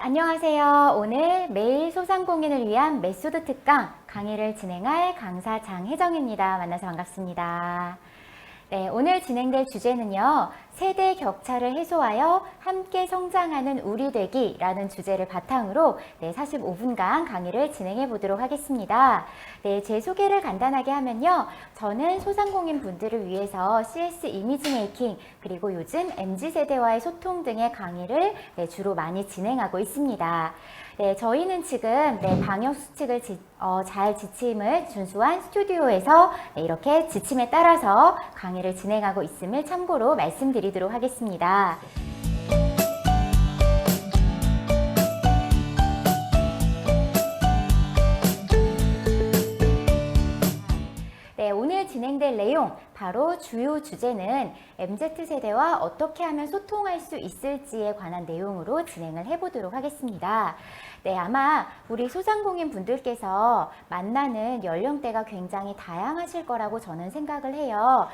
안녕하세요. 오늘 매일 소상공인을 위한 메소드 특강 강의를 진행할 강사 장혜정입니다. 만나서 반갑습니다. 네, 오늘 진행될 주제는요. 세대 격차를 해소하여 함께 성장하는 우리 되기라는 주제를 바탕으로 45분간 강의를 진행해 보도록 하겠습니다. 네, 제 소개를 간단하게 하면요. 저는 소상공인 분들을 위해서 CS 이미지 메이킹 그리고 요즘 MZ세대와의 소통 등의 강의를 주로 많이 진행하고 있습니다. 네, 저희는 지금 방역 수칙을 잘 지침을 준수한 스튜디오에서 이렇게 지침에 따라서 강의를 진행하고 있음을 참고로 말씀드리도록 하겠습니다. 네, 오늘 진행될 내용 바로 주요 주제는 MZ세대와 어떻게 하면 소통할 수 있을지에 관한 내용으로 진행을 해보도록 하겠습니다. 네, 아마 우리 소상공인 분들께서 만나는 연령대가 굉장히 다양하실 거라고 저는 생각을 해요.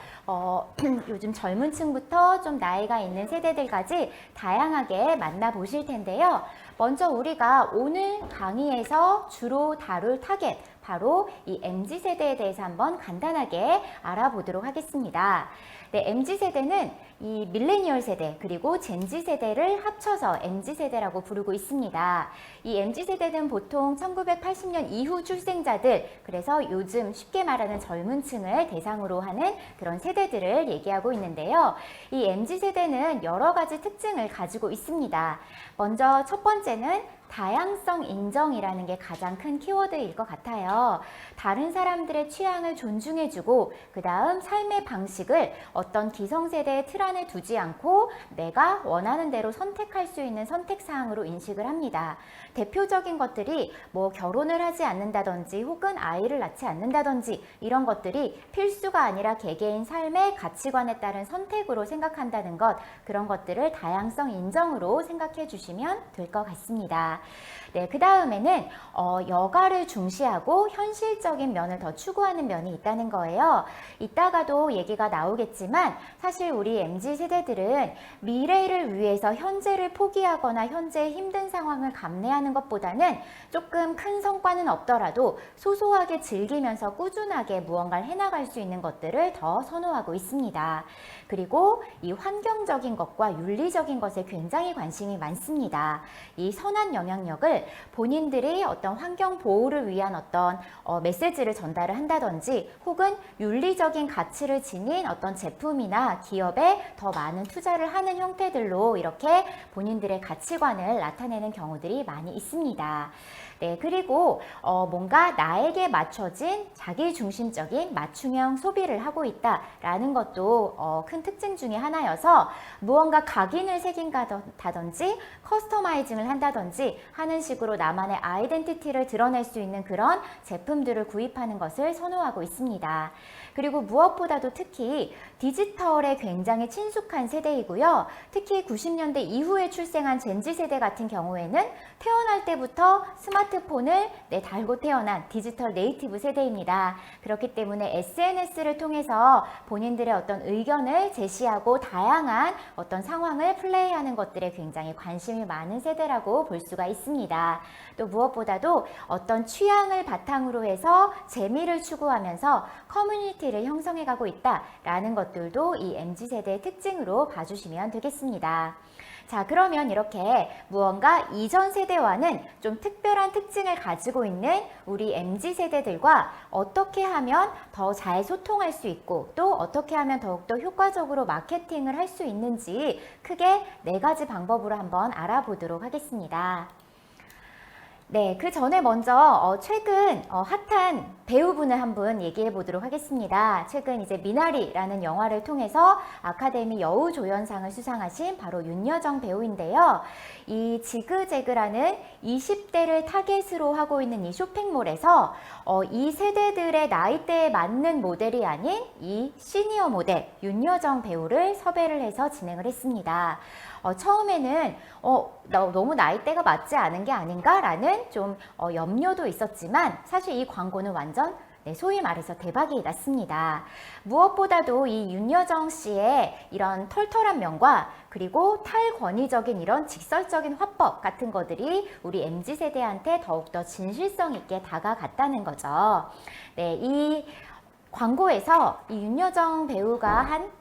요즘 젊은 층부터 좀 나이가 있는 세대들까지 다양하게 만나보실 텐데요. 먼저 우리가 오늘 강의에서 주로 다룰 타겟, 바로 이 MZ세대에 대해서 한번 간단하게 알아보도록 하겠습니다. 네, MZ세대는 이 밀레니얼 세대 그리고 젠지 세대를 합쳐서 MZ세대라고 부르고 있습니다. 이 MZ세대는 보통 1980년 이후 출생자들, 그래서 요즘 쉽게 말하는 젊은 층을 대상으로 하는 그런 세대들을 얘기하고 있는데요. 이 MZ세대는 여러 가지 특징을 가지고 있습니다. 먼저 첫 번째는 다양성 인정이라는 게 가장 큰 키워드일 것 같아요. 다른 사람들의 취향을 존중해주고 그 다음 삶의 방식을 어떤 기성세대의 틀 안에 두지 않고 내가 원하는 대로 선택할 수 있는 선택사항으로 인식을 합니다. 대표적인 것들이 뭐 결혼을 하지 않는다든지 혹은 아이를 낳지 않는다든지 이런 것들이 필수가 아니라 개개인 삶의 가치관에 따른 선택으로 생각한다는 것, 그런 것들을 다양성 인정으로 생각해 주시면 될 것 같습니다. 네, 그 다음에는 여가를 중시하고 현실적인 면을 더 추구하는 면이 있다는 거예요. 이따가도 얘기가 나오겠지만 사실 우리 MZ세대들은 미래를 위해서 현재를 포기하거나 현재의 힘든 상황을 감내하는 것보다는 조금 큰 성과는 없더라도 소소하게 즐기면서 꾸준하게 무언가를 해나갈 수 있는 것들을 더 선호하고 있습니다. 그리고 이 환경적인 것과 윤리적인 것에 굉장히 관심이 많습니다. 이 선한 영향력을 본인들이 어떤 환경 보호를 위한 어떤 메시지를 전달을 한다든지 혹은 윤리적인 가치를 지닌 어떤 제품이나 기업에 더 많은 투자를 하는 형태들로 이렇게 본인들의 가치관을 나타내는 경우들이 많이 있습니다. 네, 그리고 뭔가 나에게 맞춰진 자기중심적인 맞춤형 소비를 하고 있다라는 것도 큰 특징 중에 하나여서 무언가 각인을 새긴다든지 커스터마이징을 한다든지 하는 식으로 나만의 아이덴티티를 드러낼 수 있는 그런 제품들을 구입하는 것을 선호하고 있습니다. 그리고 무엇보다도 특히 디지털에 굉장히 친숙한 세대이고요. 특히 90년대 이후에 출생한 젠지 세대 같은 경우에는 태어날 때부터 스마트폰을 달고 태어난 디지털 네이티브 세대입니다. 그렇기 때문에 SNS를 통해서 본인들의 어떤 의견을 제시하고 다양한 어떤 상황을 플레이하는 것들에 굉장히 관심이 많은 세대라고 볼 수가 있습니다. 또 무엇보다도 어떤 취향을 바탕으로 해서 재미를 추구하면서 커뮤니티를 형성해가고 있다라는 것들도 이 MZ세대의 특징으로 봐주시면 되겠습니다. 자, 그러면 이렇게 무언가 이전 세대와는 좀 특별한 특징을 가지고 있는 우리 MZ세대들과 어떻게 하면 더 잘 소통할 수 있고 또 어떻게 하면 더욱더 효과적으로 마케팅을 할 수 있는지 크게 4가지 방법으로 한번 알아보도록 하겠습니다. 네, 그 전에 먼저 최근 핫한 배우분을 한번 얘기해 보도록 하겠습니다. 최근 이제 미나리라는 영화를 통해서 아카데미 여우조연상을 수상하신 바로 윤여정 배우인데요. 이 지그재그라는 20대를 타겟으로 하고 있는 이 쇼핑몰에서 이 세대들의 나이대에 맞는 모델이 아닌 이 시니어 모델 윤여정 배우를 섭외를 해서 진행을 했습니다. 처음에는 너무 나이대가 맞지 않은 게 아닌가라는 좀 염려도 있었지만 사실 이 광고는 완전 네, 소위 말해서 대박이 났습니다. 무엇보다도 이 윤여정 씨의 이런 털털한 면과 그리고 탈권위적인 이런 직설적인 화법 같은 것들이 우리 MZ세대한테 더욱더 진실성 있게 다가갔다는 거죠. 네, 이 광고에서 이 윤여정 배우가 한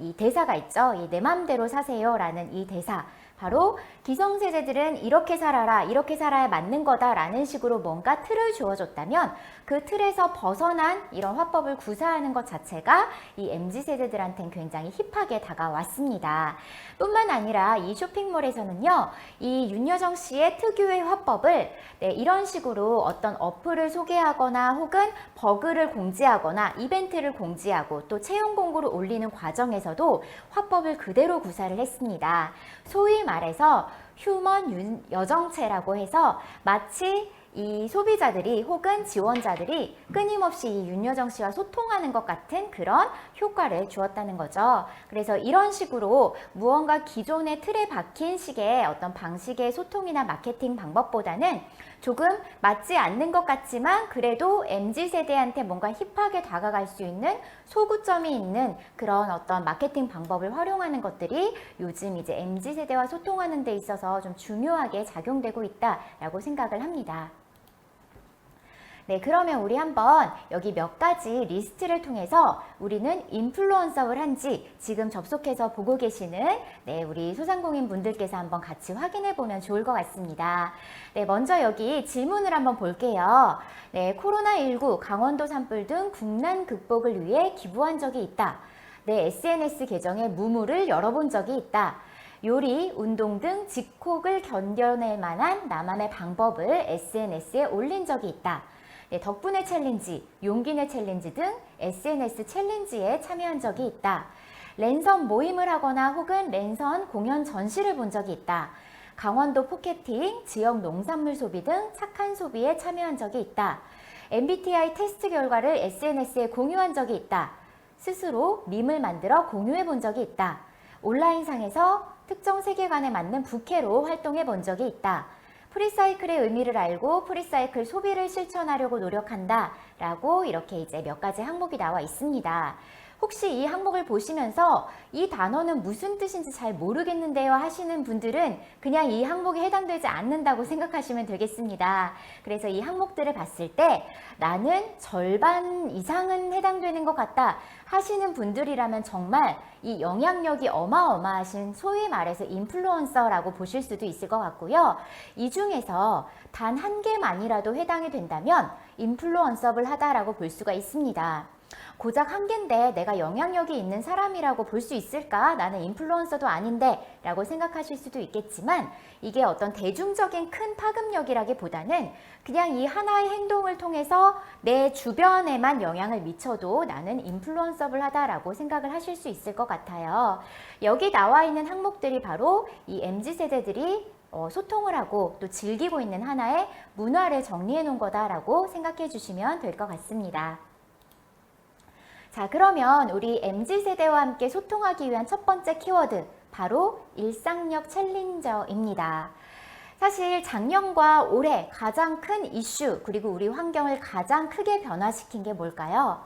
이 대사가 있죠. 이 내 맘대로 사세요 라는 이 대사. 바로 기성세대들은 이렇게 살아라, 이렇게 살아야 맞는 거다라는 식으로 뭔가 틀을 주어줬다면 그 틀에서 벗어난 이런 화법을 구사하는 것 자체가 이 MZ세대들한테는 굉장히 힙하게 다가왔습니다. 뿐만 아니라 이 쇼핑몰에서는요, 이 윤여정 씨의 특유의 화법을 이런 식으로 어떤 어플을 소개하거나 혹은 버그를 공지하거나 이벤트를 공지하고 또 채용 공고를 올리는 과정에서도 화법을 그대로 구사를 했습니다. 소위 말해서 휴먼 여정체라고 해서 마치 이 소비자들이 혹은 지원자들이 끊임없이 이 윤여정 씨와 소통하는 것 같은 그런 효과를 주었다는 거죠. 그래서 이런 식으로 무언가 기존의 틀에 박힌 식의 어떤 방식의 소통이나 마케팅 방법보다는 조금 맞지 않는 것 같지만 그래도 MZ세대한테 뭔가 힙하게 다가갈 수 있는 소구점이 있는 그런 어떤 마케팅 방법을 활용하는 것들이 요즘 이제 MZ세대와 소통하는 데 있어서 좀 중요하게 작용되고 있다라고 생각을 합니다. 네, 그러면 우리 한번 여기 몇 가지 리스트를 통해서 우리는 인플루언서를 한지 지금 접속해서 보고 계시는 우리 소상공인 분들께서 한번 같이 확인해 보면 좋을 것 같습니다. 네, 먼저 여기 질문을 한번 볼게요. 네, 코로나19 강원도 산불 등 국난 극복을 위해 기부한 적이 있다. 네, SNS 계정에 무무를 열어본 적이 있다. 요리, 운동 등 직콕을 견뎌낼 만한 나만의 방법을 SNS에 올린 적이 있다. 네, 덕분에 챌린지, 용기내 챌린지 등 SNS 챌린지에 참여한 적이 있다. 랜선 모임을 하거나 혹은 랜선 공연 전시를 본 적이 있다. 강원도 포켓팅, 지역 농산물 소비 등 착한 소비에 참여한 적이 있다. MBTI 테스트 결과를 SNS에 공유한 적이 있다. 스스로 밈을 만들어 공유해 본 적이 있다. 온라인상에서 특정 세계관에 맞는 부캐로 활동해 본 적이 있다. 프리사이클의 의미를 알고 프리사이클 소비를 실천하려고 노력한다 라고 이렇게 이제 몇 가지 항목이 나와 있습니다. 혹시 이 항목을 보시면서 이 단어는 무슨 뜻인지 잘 모르겠는데요 하시는 분들은 그냥 이 항목에 해당되지 않는다고 생각하시면 되겠습니다. 그래서 이 항목들을 봤을 때 나는 절반 이상은 해당되는 것 같다 하시는 분들이라면 정말 이 영향력이 어마어마하신 소위 말해서 인플루언서라고 보실 수도 있을 것 같고요. 이 중에서 단 한 개만이라도 해당이 된다면 인플루언서를 하다라고 볼 수가 있습니다. 고작 한 개인데 내가 영향력이 있는 사람이라고 볼 수 있을까? 나는 인플루언서도 아닌데 라고 생각하실 수도 있겠지만 이게 어떤 대중적인 큰 파급력이라기보다는 그냥 이 하나의 행동을 통해서 내 주변에만 영향을 미쳐도 나는 인플루언서를 하다라고 생각을 하실 수 있을 것 같아요. 여기 나와 있는 항목들이 바로 이 MZ세대들이 소통을 하고 또 즐기고 있는 하나의 문화를 정리해 놓은 거다라고 생각해 주시면 될 것 같습니다. 자, 그러면 우리 MZ세대와 함께 소통하기 위한 첫 번째 키워드 바로 일상력 챌린저입니다. 사실 작년과 올해 가장 큰 이슈 그리고 우리 환경을 가장 크게 변화시킨 게 뭘까요?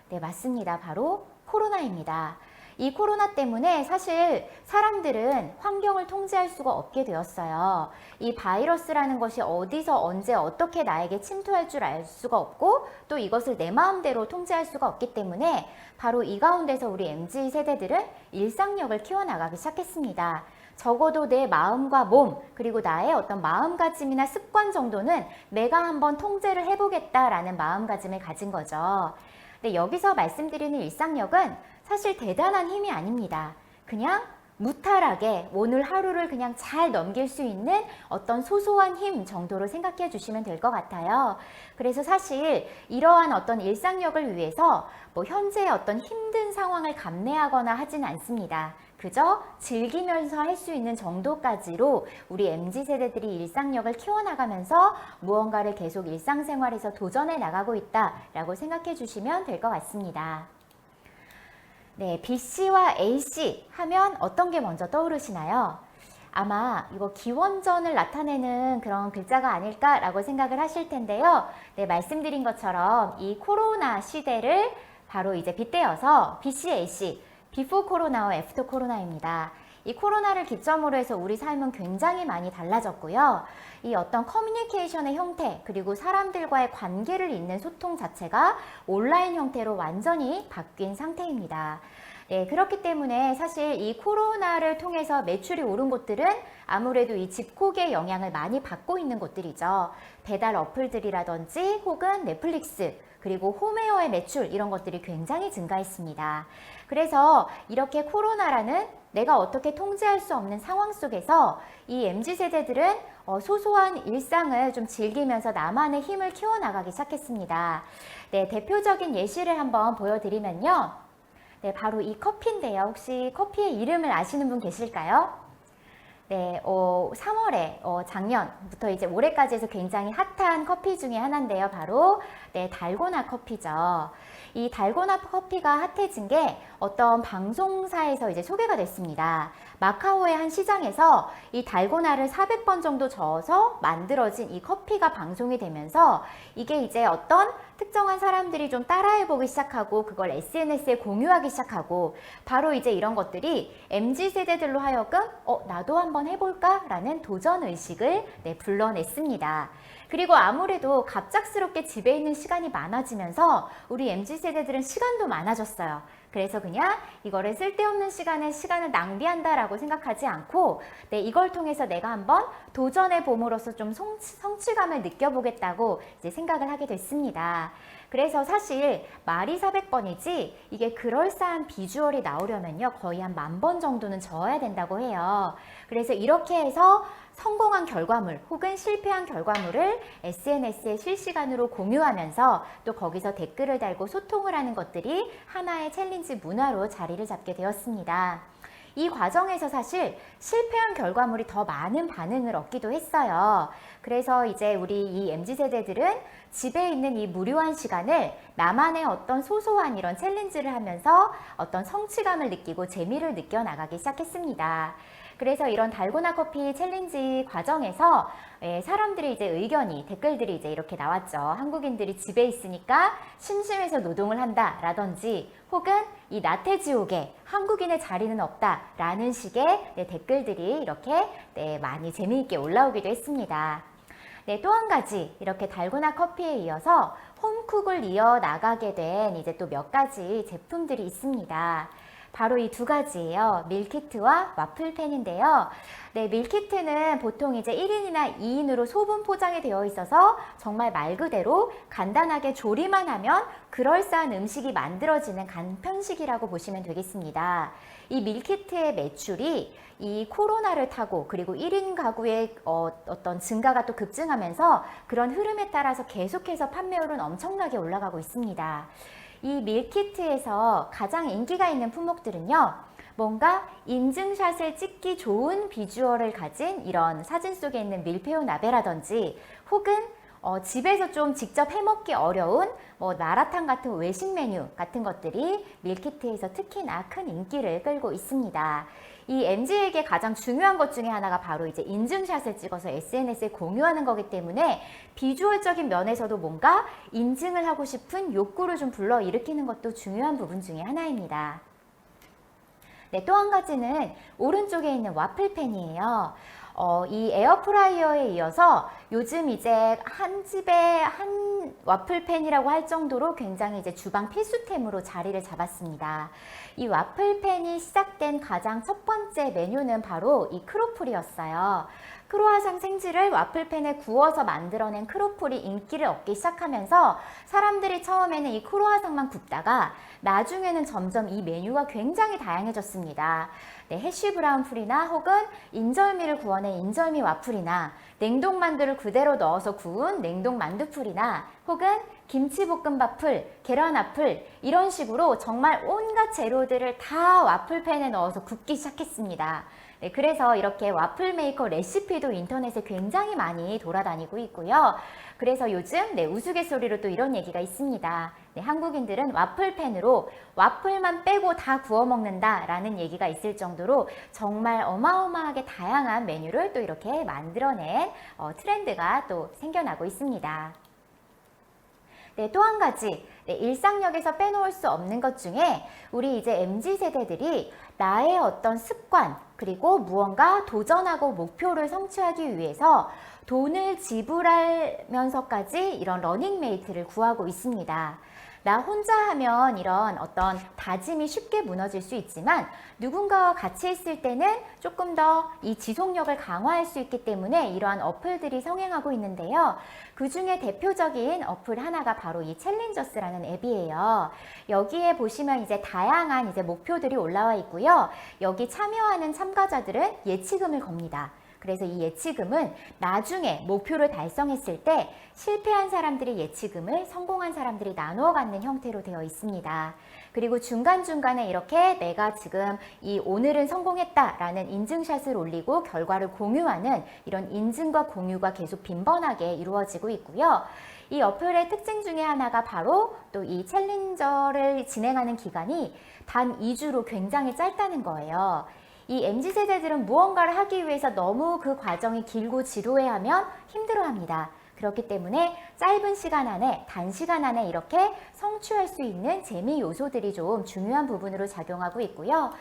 네, 맞습니다. 바로 코로나입니다. 이 코로나 때문에 사실 사람들은 환경을 통제할 수가 없게 되었어요. 이 바이러스라는 것이 어디서 언제 어떻게 나에게 침투할 줄 알 수가 없고 또 이것을 내 마음대로 통제할 수가 없기 때문에 바로 이 가운데서 우리 MZ 세대들은 일상력을 키워나가기 시작했습니다. 적어도 내 마음과 몸 그리고 나의 어떤 마음가짐이나 습관 정도는 내가 한번 통제를 해보겠다라는 마음가짐을 가진 거죠. 근데 여기서 말씀드리는 일상력은 사실 대단한 힘이 아닙니다. 그냥 무탈하게 오늘 하루를 그냥 잘 넘길 수 있는 어떤 소소한 힘 정도로 생각해 주시면 될 것 같아요. 그래서 사실 이러한 어떤 일상력을 위해서 뭐 현재의 어떤 힘든 상황을 감내하거나 하진 않습니다. 그저 즐기면서 할 수 있는 정도까지로 우리 MZ세대들이 일상력을 키워나가면서 무언가를 계속 일상생활에서 도전해 나가고 있다라고 생각해 주시면 될 것 같습니다. 네, B씨와 A씨 하면 어떤 게 먼저 떠오르시나요? 아마 이거 기원전을 나타내는 그런 글자가 아닐까라고 생각을 하실 텐데요. 네, 말씀드린 것처럼 이 코로나 시대를 바로 이제 빗대어서 BCAC, Before Corona와 After Corona입니다. 이 코로나를 기점으로 해서 우리 삶은 굉장히 많이 달라졌고요. 이 어떤 커뮤니케이션의 형태, 그리고 사람들과의 관계를 잇는 소통 자체가 온라인 형태로 완전히 바뀐 상태입니다. 네, 그렇기 때문에 사실 이 코로나를 통해서 매출이 오른 곳들은 아무래도 이 집콕의 영향을 많이 받고 있는 곳들이죠. 배달 어플들이라든지 혹은 넷플릭스, 그리고 홈웨어의 매출 이런 것들이 굉장히 증가했습니다. 그래서 이렇게 코로나라는 내가 어떻게 통제할 수 없는 상황 속에서 이 MZ세대들은 소소한 일상을 좀 즐기면서 나만의 힘을 키워나가기 시작했습니다. 네, 대표적인 예시를 한번 보여드리면요. 네, 바로 이 커피인데요. 혹시 커피의 이름을 아시는 분 계실까요? 네, 3월에 작년부터 이제 올해까지 해서 굉장히 핫한 커피 중에 하나인데요. 바로 네, 달고나 커피죠. 이 달고나 커피가 핫해진 게 어떤 방송사에서 이제 소개가 됐습니다. 마카오의 한 시장에서 이 달고나를 400번 정도 저어서 만들어진 이 커피가 방송이 되면서 이게 이제 어떤 특정한 사람들이 좀 따라해보기 시작하고 그걸 SNS에 공유하기 시작하고 바로 이제 이런 것들이 MZ세대들로 하여금 나도 한번 해볼까? 라는 도전의식을 불러냈습니다. 그리고 아무래도 갑작스럽게 집에 있는 시간이 많아지면서 우리 MZ세대들은 시간도 많아졌어요. 그래서 그냥 이거를 쓸데없는 시간을 낭비한다라고 생각하지 않고 이걸 통해서 내가 한번 도전해 봄으로써 좀 성취감을 느껴보겠다고 이제 생각을 하게 됐습니다. 그래서 사실 말이 400번이지 이게 그럴싸한 비주얼이 나오려면요 거의 한 10,000번 정도는 저어야 된다고 해요. 그래서 이렇게 해서 성공한 결과물 혹은 실패한 결과물을 SNS에 실시간으로 공유하면서 또 거기서 댓글을 달고 소통을 하는 것들이 하나의 챌린지 문화로 자리를 잡게 되었습니다. 이 과정에서 사실 실패한 결과물이 더 많은 반응을 얻기도 했어요. 그래서 이제 우리 이 MZ세대들은 집에 있는 이 무료한 시간을 나만의 어떤 소소한 이런 챌린지를 하면서 어떤 성취감을 느끼고 재미를 느껴나가기 시작했습니다. 그래서 이런 달고나 커피 챌린지 과정에서 사람들의 이제 의견이, 댓글들이 이제 이렇게 나왔죠. 한국인들이 집에 있으니까 심심해서 노동을 한다 라든지 혹은 이 나태지옥에 한국인의 자리는 없다 라는 식의 댓글들이 이렇게 많이 재미있게 올라오기도 했습니다. 네, 또 한 가지 이렇게 달고나 커피에 이어서 홈쿡을 이어나가게 된 이제 또 몇 가지 제품들이 있습니다. 바로 이 두 가지예요. 밀키트와 와플팬인데요. 네, 밀키트는 보통 이제 1인이나 2인으로 소분 포장이 되어 있어서 정말 말 그대로 간단하게 조리만 하면 그럴싸한 음식이 만들어지는 간편식이라고 보시면 되겠습니다. 이 밀키트의 매출이 이 코로나를 타고 그리고 1인 가구의 어떤 증가가 또 급증하면서 그런 흐름에 따라서 계속해서 판매율은 엄청나게 올라가고 있습니다. 이 밀키트에서 가장 인기가 있는 품목들은요. 뭔가 인증샷을 찍기 좋은 비주얼을 가진 이런 사진 속에 있는 밀푀유 나베라든지 혹은 집에서 좀 직접 해먹기 어려운 마라탕 같은 외식 메뉴 같은 것들이 밀키트에서 특히나 큰 인기를 끌고 있습니다. 이 MZ에게 가장 중요한 것 중에 하나가 바로 이제 인증샷을 찍어서 SNS에 공유하는 거기 때문에 비주얼적인 면에서도 뭔가 인증을 하고 싶은 욕구를 좀 불러일으키는 것도 중요한 부분 중에 하나입니다. 네, 또 한 가지는 오른쪽에 있는 와플팬이에요. 이 에어프라이어에 이어서 요즘 이제 한 집에 한 와플팬이라고 할 정도로 굉장히 이제 주방 필수템으로 자리를 잡았습니다. 이 와플팬이 시작된 가장 첫 번째 메뉴는 바로 이 크로플이었어요. 크로아상 생지를 와플팬에 구워서 만들어낸 크로플이 인기를 얻기 시작하면서 사람들이 처음에는 이 크로아상만 굽다가 나중에는 점점 이 메뉴가 굉장히 다양해졌습니다. 네, 해쉬 브라운 풀이나 혹은 인절미를 구워낸 인절미 와플이나 냉동만두를 그대로 넣어서 구운 냉동 만두풀이나 혹은 김치볶음밥 풀, 계란 와플 이런 식으로 정말 온갖 재료들을 다 와플팬에 넣어서 굽기 시작했습니다. 네, 그래서 이렇게 와플 메이커 레시피도 인터넷에 굉장히 많이 돌아다니고 있고요. 그래서 요즘 우스갯소리로 또 이런 얘기가 있습니다. 네, 한국인들은 와플팬으로 와플만 빼고 다 구워 먹는다라는 얘기가 있을 정도로 정말 어마어마하게 다양한 메뉴를 또 이렇게 만들어낸 트렌드가 또 생겨나고 있습니다. 네, 또 한 가지 일상역에서 빼놓을 수 없는 것 중에 우리 이제 MZ세대들이 나의 어떤 습관 그리고 무언가 도전하고 목표를 성취하기 위해서 돈을 지불하면서까지 이런 러닝메이트를 구하고 있습니다. 나 혼자 하면 이런 어떤 다짐이 쉽게 무너질 수 있지만 누군가와 같이 있을 때는 조금 더 이 지속력을 강화할 수 있기 때문에 이러한 어플들이 성행하고 있는데요. 그 중에 대표적인 어플 하나가 바로 이 챌린저스라는 앱이에요. 여기에 보시면 이제 다양한 이제 목표들이 올라와 있고요. 여기 참여하는 참가자들은 예치금을 겁니다. 그래서 이 예치금은 나중에 목표를 달성했을 때 실패한 사람들이 예치금을 성공한 사람들이 나누어 갖는 형태로 되어 있습니다. 그리고 중간중간에 이렇게 내가 지금 이 오늘은 성공했다라는 인증샷을 올리고 결과를 공유하는 이런 인증과 공유가 계속 빈번하게 이루어지고 있고요. 이 어플의 특징 중에 하나가 바로 또 이 챌린저를 진행하는 기간이 단 2주로 굉장히 짧다는 거예요. 이 MZ세대들은 무언가를 하기 위해서 너무 그 과정이 길고 지루해하면 힘들어합니다. 그렇기 때문에 짧은 시간 안에 단시간 안에 이렇게 성취할 수 있는 재미 요소들이 좀 중요한 부분으로 작용하고 있고요.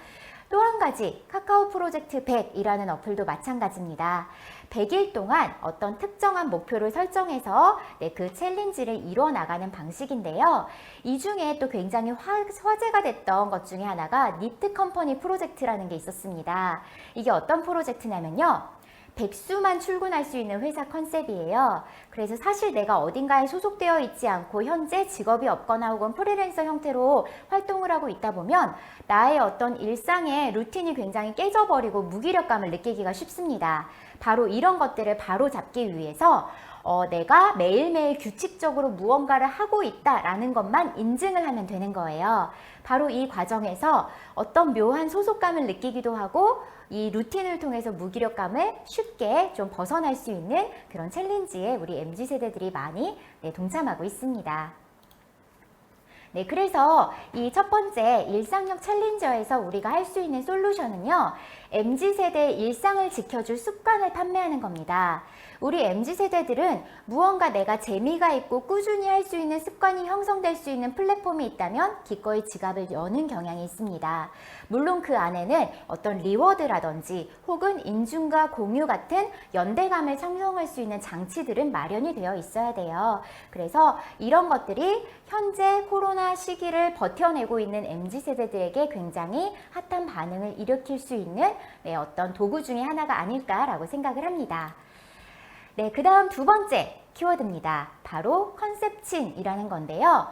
또 한 가지 카카오 프로젝트 100이라는 어플도 마찬가지입니다. 100일 동안 어떤 특정한 목표를 설정해서 그 챌린지를 이뤄 나가는 방식인데요. 이 중에 또 굉장히 화제가 됐던 것 중에 하나가 니트 컴퍼니 프로젝트라는 게 있었습니다. 이게 어떤 프로젝트냐면요. 백수만 출근할 수 있는 회사 컨셉이에요. 그래서 사실 내가 어딘가에 소속되어 있지 않고 현재 직업이 없거나 혹은 프리랜서 형태로 활동을 하고 있다 보면 나의 어떤 일상의 루틴이 굉장히 깨져버리고 무기력감을 느끼기가 쉽습니다. 바로 이런 것들을 바로 잡기 위해서 내가 매일매일 규칙적으로 무언가를 하고 있다라는 것만 인증을 하면 되는 거예요. 바로 이 과정에서 어떤 묘한 소속감을 느끼기도 하고 이 루틴을 통해서 무기력감을 쉽게 좀 벗어날 수 있는 그런 챌린지에 우리 MZ세대들이 많이 동참하고 있습니다. 네, 그래서 이 첫 번째 일상력 챌린저에서 우리가 할 수 있는 솔루션은요. MZ세대의 일상을 지켜줄 습관을 판매하는 겁니다. 우리 MZ세대들은 무언가 내가 재미가 있고 꾸준히 할 수 있는 습관이 형성될 수 있는 플랫폼이 있다면 기꺼이 지갑을 여는 경향이 있습니다. 물론 그 안에는 어떤 리워드라든지 혹은 인증과 공유 같은 연대감을 형성할 수 있는 장치들은 마련이 되어 있어야 돼요. 그래서 이런 것들이 현재 코로나 시기를 버텨내고 있는 MZ세대들에게 굉장히 핫한 반응을 일으킬 수 있는 어떤 도구 중에 하나가 아닐까라고 생각을 합니다. 네, 그 다음 두 번째 키워드입니다. 바로 컨셉친이라는 건데요.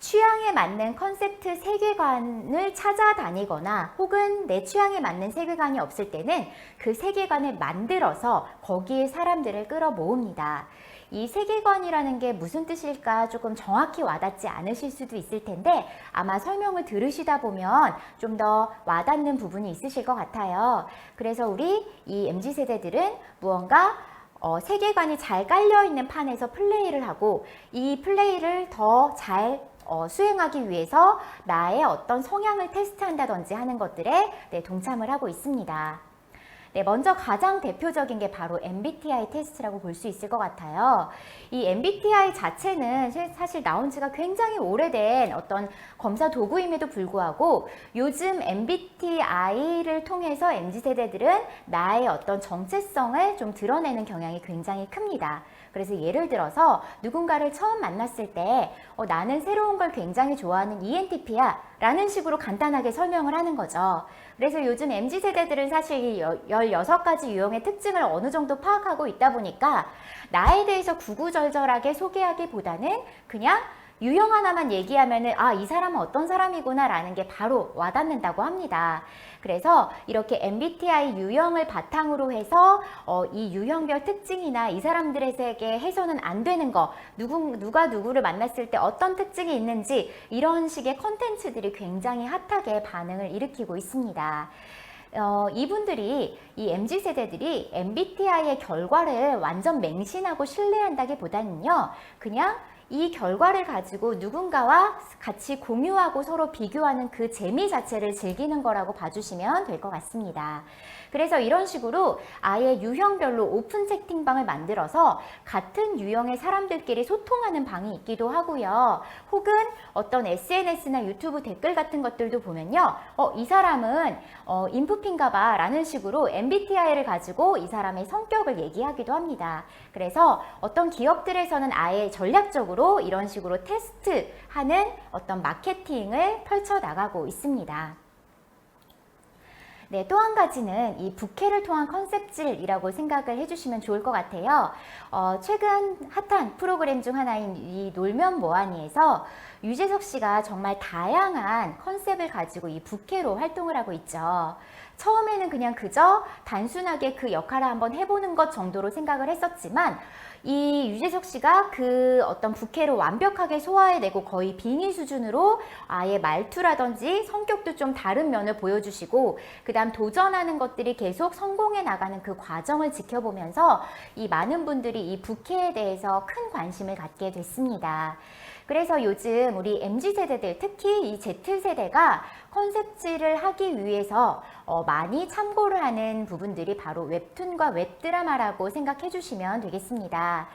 취향에 맞는 컨셉트 세계관을 찾아다니거나 혹은 내 취향에 맞는 세계관이 없을 때는 그 세계관을 만들어서 거기에 사람들을 끌어모읍니다. 이 세계관이라는 게 무슨 뜻일까 조금 정확히 와닿지 않으실 수도 있을 텐데 아마 설명을 들으시다 보면 좀 더 와닿는 부분이 있으실 것 같아요. 그래서 우리 이 MZ세대들은 무언가 세계관이 잘 깔려있는 판에서 플레이를 하고 이 플레이를 더 잘 수행하기 위해서 나의 어떤 성향을 테스트한다든지 하는 것들에 동참을 하고 있습니다. 네, 먼저 가장 대표적인 게 바로 MBTI 테스트라고 볼 수 있을 것 같아요. 이 MBTI 자체는 사실 나온 지가 굉장히 오래된 어떤 검사 도구임에도 불구하고 요즘 MBTI를 통해서 MZ세대들은 나의 어떤 정체성을 좀 드러내는 경향이 굉장히 큽니다. 그래서 예를 들어서 누군가를 처음 만났을 때 나는 새로운 걸 굉장히 좋아하는 ENTP야 라는 식으로 간단하게 설명을 하는 거죠. 그래서 요즘 MZ세대들은 사실 16가지 유형의 특징을 어느 정도 파악하고 있다 보니까 나에 대해서 구구절절하게 소개하기보다는 그냥 유형 하나만 얘기하면은 이 사람은 어떤 사람이구나 라는 게 바로 와닿는다고 합니다. 그래서 이렇게 MBTI 유형을 바탕으로 해서 이 유형별 특징이나 이 사람들에게 해서는 안 되는 거 누가 누구를 만났을 때 어떤 특징이 있는지 이런 식의 컨텐츠들이 굉장히 핫하게 반응을 일으키고 있습니다. 이분들이 이 MZ세대들이 MBTI의 결과를 완전 맹신하고 신뢰한다기보다는요. 그냥 이 결과를 가지고 누군가와 같이 공유하고 서로 비교하는 그 재미 자체를 즐기는 거라고 봐주시면 될 것 같습니다. 그래서 이런 식으로 아예 유형별로 오픈 채팅방을 만들어서 같은 유형의 사람들끼리 소통하는 방이 있기도 하고요. 혹은 어떤 SNS나 유튜브 댓글 같은 것들도 보면요. 이 사람은 인프피인가 봐 라는 식으로 MBTI를 가지고 이 사람의 성격을 얘기하기도 합니다. 그래서 어떤 기업들에서는 아예 전략적으로 이런 식으로 테스트하는 어떤 마케팅을 펼쳐나가고 있습니다. 네, 또 한 가지는 이 부캐를 통한 컨셉질이라고 생각을 해주시면 좋을 것 같아요. 최근 핫한 프로그램 중 하나인 이 놀면 뭐하니에서 유재석 씨가 정말 다양한 컨셉을 가지고 이 부캐로 활동을 하고 있죠. 처음에는 그냥 그저 단순하게 그 역할을 한번 해보는 것 정도로 생각을 했었지만 이 유재석 씨가 그 어떤 부캐로 완벽하게 소화해내고 거의 빙의 수준으로 아예 말투라든지 성격도 좀 다른 면을 보여주시고 그 다음 도전하는 것들이 계속 성공해 나가는 그 과정을 지켜보면서 이 많은 분들이 이 부캐에 대해서 큰 관심을 갖게 됐습니다. 그래서 요즘 우리 MZ세대들, 특히 이 Z세대가 컨셉질을 하기 위해서 많이 참고를 하는 부분들이 바로 웹툰과 웹드라마라고 생각해 주시면 되겠습니다.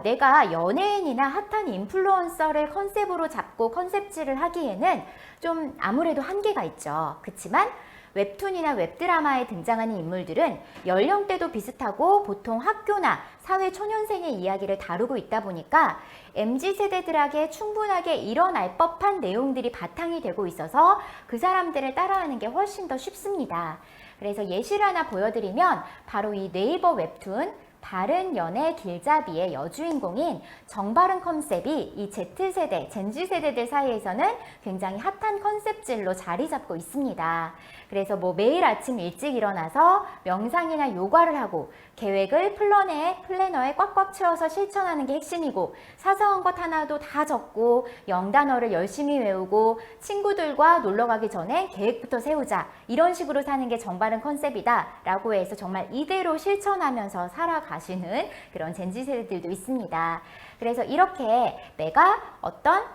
내가 연예인이나 핫한 인플루언서를 컨셉으로 잡고 컨셉질을 하기에는 좀 아무래도 한계가 있죠. 그렇지만 웹툰이나 웹드라마에 등장하는 인물들은 연령대도 비슷하고 보통 학교나 사회 초년생의 이야기를 다루고 있다 보니까 MZ세대들에게 충분하게 일어날 법한 내용들이 바탕이 되고 있어서 그 사람들을 따라하는 게 훨씬 더 쉽습니다. 그래서 예시를 하나 보여드리면 바로 이 네이버 웹툰 바른 연애 길잡이의 여주인공인 정바른 컨셉이 이 Z세대, 젠지세대들 사이에서는 굉장히 핫한 컨셉질로 자리 잡고 있습니다. 그래서 뭐 매일 아침 일찍 일어나서 명상이나 요가를 하고 계획을 플래너에 꽉꽉 채워서 실천하는 게 핵심이고 사소한 것 하나도 다 적고 영단어를 열심히 외우고 친구들과 놀러 가기 전에 계획부터 세우자 이런 식으로 사는 게 정바른 컨셉이다 라고 해서 정말 이대로 실천하면서 살아가시는 그런 젠지 세대들도 있습니다. 그래서 이렇게 내가 어떤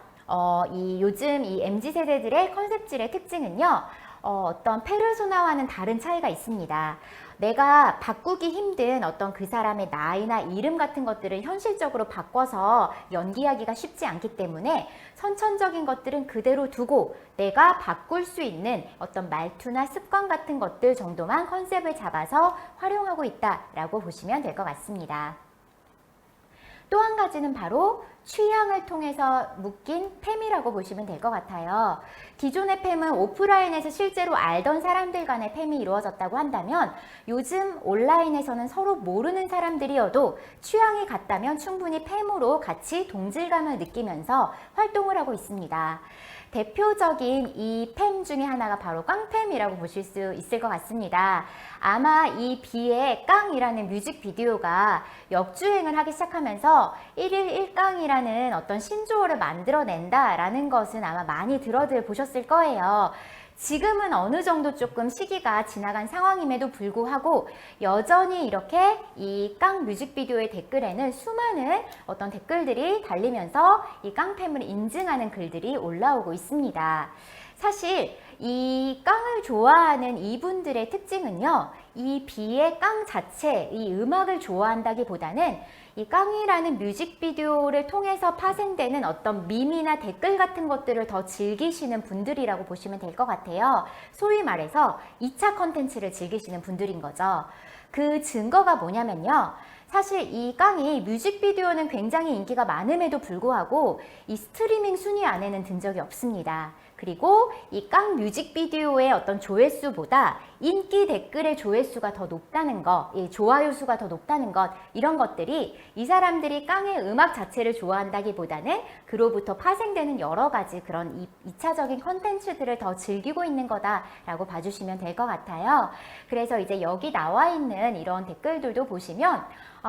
이 요즘 이 MZ 세대들의 컨셉질의 특징은요. 어떤 페르소나와는 다른 차이가 있습니다. 내가 바꾸기 힘든 어떤 그 사람의 나이나 이름 같은 것들을 현실적으로 바꿔서 연기하기가 쉽지 않기 때문에 선천적인 것들은 그대로 두고 내가 바꿀 수 있는 어떤 말투나 습관 같은 것들 정도만 컨셉을 잡아서 활용하고 있다라고 보시면 될 것 같습니다. 또 한 가지는 바로 취향을 통해서 묶인 팸이라고 보시면 될 것 같아요. 기존의 팸은 오프라인에서 실제로 알던 사람들 간의 팸이 이루어졌다고 한다면 요즘 온라인에서는 서로 모르는 사람들이어도 취향이 같다면 충분히 팸으로 같이 동질감을 느끼면서 활동을 하고 있습니다. 대표적인 이 팸 중에 하나가 바로 깡팸이라고 보실 수 있을 것 같습니다. 아마 이 비의 깡이라는 뮤직비디오가 역주행을 하기 시작하면서 1일 1깡이라는 어떤 신조어를 만들어낸다라는 것은 아마 많이 들어들 보셨을 거예요. 지금은 어느 정도 조금 시기가 지나간 상황임에도 불구하고 여전히 이렇게 이 깡 뮤직비디오의 댓글에는 수많은 어떤 댓글들이 달리면서 이 깡팸을 인증하는 글들이 올라오고 있습니다. 사실 이 깡을 좋아하는 이분들의 특징은요. 이 비의 깡 자체, 이 음악을 좋아한다기보다는 이 깡이라는 뮤직비디오를 통해서 파생되는 어떤 밈이나 댓글 같은 것들을 더 즐기시는 분들이라고 보시면 될 것 같아요. 소위 말해서 2차 컨텐츠를 즐기시는 분들인 거죠. 그 증거가 뭐냐면요. 사실 이 깡이 뮤직비디오는 굉장히 인기가 많음에도 불구하고 이 스트리밍 순위 안에는 든 적이 없습니다. 그리고 이 깡 뮤직비디오의 어떤 조회수보다 인기 댓글의 조회수가 더 높다는 것, 이 좋아요 수가 더 높다는 것, 이런 것들이 이 사람들이 깡의 음악 자체를 좋아한다기보다는 그로부터 파생되는 여러 가지 그런 2차적인 컨텐츠들을 더 즐기고 있는 거다라고 봐주시면 될 것 같아요. 그래서 이제 여기 나와 있는 이런 댓글들도 보시면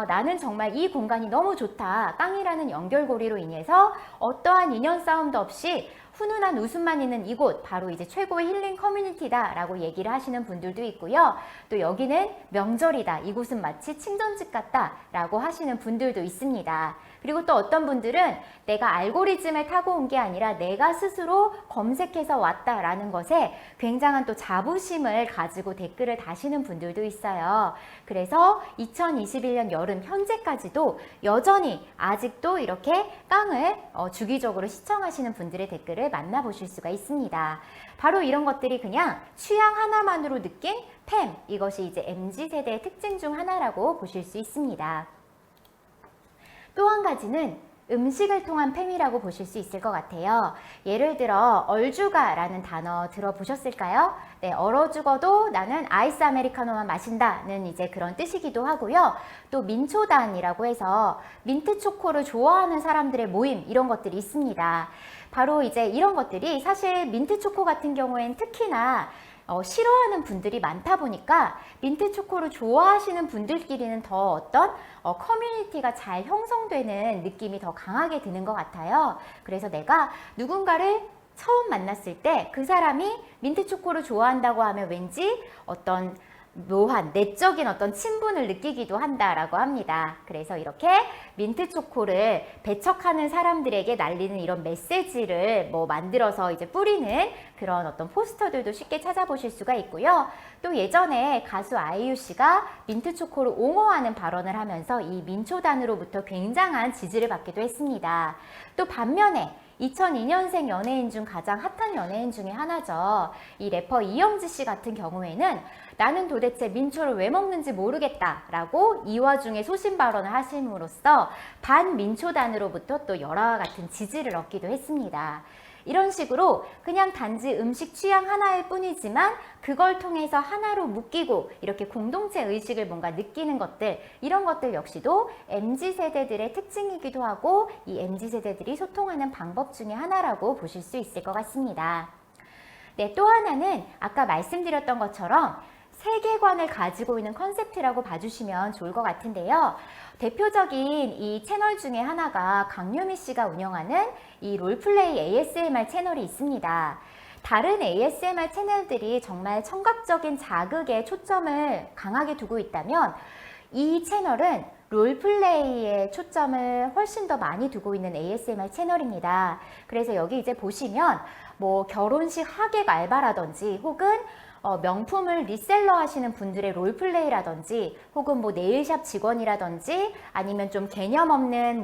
나는 정말 이 공간이 너무 좋다. 깡이라는 연결고리로 인해서 어떠한 인연 싸움도 없이 훈훈한 웃음만 있는 이곳 바로 이제 최고의 힐링 커뮤니티다 라고 얘기를 하시는 분들도 있고요. 또 여기는 명절이다. 이곳은 마치 친정집 같다 라고 하시는 분들도 있습니다. 그리고 또 어떤 분들은 내가 알고리즘을 타고 온 게 아니라 내가 스스로 검색해서 왔다라는 것에 굉장한 또 자부심을 가지고 댓글을 다시는 분들도 있어요. 그래서 2021년 여름 현재까지도 여전히 아직도 이렇게 깡을 주기적으로 시청하시는 분들의 댓글을 만나보실 수가 있습니다. 바로 이런 것들이 그냥 취향 하나만으로 느낀 팸, 이것이 이제 MZ세대의 특징 중 하나라고 보실 수 있습니다. 또 한 가지는 음식을 통한 팸이라고 보실 수 있을 것 같아요. 예를 들어 얼죽아라는 단어 들어보셨을까요? 네, 얼어 죽어도 나는 아이스 아메리카노만 마신다는 이제 그런 뜻이기도 하고요. 또 민초단이라고 해서 민트 초코를 좋아하는 사람들의 모임, 이런 것들이 있습니다. 바로 이제 이런 것들이 사실 민트 초코 같은 경우엔 특히나 싫어하는 분들이 많다 보니까 민트 초코를 좋아하시는 분들끼리는 더 어떤 커뮤니티가 잘 형성되는 느낌이 더 강하게 드는 것 같아요. 그래서 내가 누군가를 처음 만났을 때 그 사람이 민트 초코를 좋아한다고 하면 왠지 어떤 묘한 내적인 어떤 친분을 느끼기도 한다라고 합니다. 그래서 이렇게 민트 초코를 배척하는 사람들에게 날리는 이런 메시지를 만들어서 이제 뿌리는 그런 어떤 포스터들도 쉽게 찾아보실 수가 있고요. 또 예전에 가수 아이유 씨가 민트 초코를 옹호하는 발언을 하면서 이 민초단으로부터 굉장한 지지를 받기도 했습니다. 또 반면에 2002년생 연예인 중 가장 핫한 연예인 중에 하나죠. 이 래퍼 이영지 씨 같은 경우에는 나는 도대체 민초를 왜 먹는지 모르겠다 라고 이 와중에 소신 발언을 하심으로써 반민초단으로부터 또 여러와 같은 지지를 얻기도 했습니다. 이런 식으로 그냥 단지 음식 취향 하나일 뿐이지만 그걸 통해서 하나로 묶이고 이렇게 공동체 의식을 뭔가 느끼는 것들, 이런 것들 역시도 MZ세대들의 특징이기도 하고 이 MZ세대들이 소통하는 방법 중에 하나라고 보실 수 있을 것 같습니다. 네, 또 하나는 아까 말씀드렸던 것처럼 세계관을 가지고 있는 컨셉트라고 봐주시면 좋을 것 같은데요. 대표적인 이 채널 중에 하나가 강유미 씨가 운영하는 이 롤플레이 ASMR 채널이 있습니다. 다른 ASMR 채널들이 정말 청각적인 자극에 초점을 강하게 두고 있다면 이 채널은 롤플레이에 초점을 훨씬 더 많이 두고 있는 ASMR 채널입니다. 그래서 여기 이제 보시면 결혼식 하객 알바라든지 혹은 명품을 리셀러 하시는 분들의 롤플레이라든지 혹은 네일샵 직원이라든지 아니면 좀 개념 없는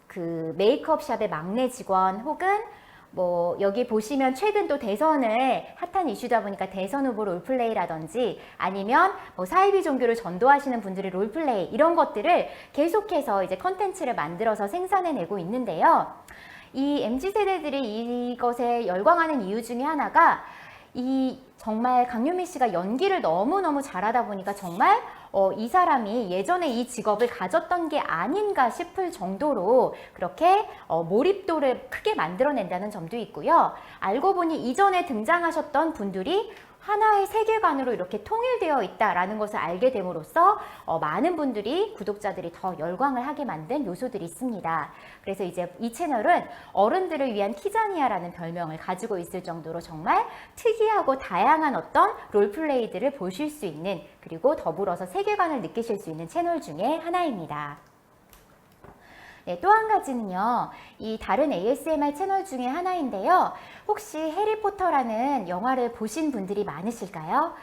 그 메이크업샵의 막내 직원 혹은 여기 보시면 최근 또 대선을 핫한 이슈다 보니까 대선 후보 롤플레이라든지 아니면 사이비 종교를 전도하시는 분들의 롤플레이, 이런 것들을 계속해서 이제 컨텐츠를 만들어서 생산해내고 있는데요. 이 MZ세대들이 이것에 열광하는 이유 중에 하나가 정말 강유미 씨가 연기를 너무너무 잘하다 보니까 정말 이 사람이 예전에 이 직업을 가졌던 게 아닌가 싶을 정도로 그렇게 몰입도를 크게 만들어낸다는 점도 있고요. 알고 보니 이전에 등장하셨던 분들이 하나의 세계관으로 이렇게 통일되어 있다라는 것을 알게 됨으로써 많은 분들이, 구독자들이 더 열광을 하게 만든 요소들이 있습니다. 그래서 이제 이 채널은 어른들을 위한 키자니아라는 별명을 가지고 있을 정도로 정말 특이하고 다양한 어떤 롤플레이들을 보실 수 있는, 그리고 더불어서 세계관을 느끼실 수 있는 채널 중에 하나입니다. 네, 또 한 가지는요, 이 다른 ASMR 채널 중에 하나인데요. 혹시 해리포터라는 영화를 보신 분들이 많으실까요?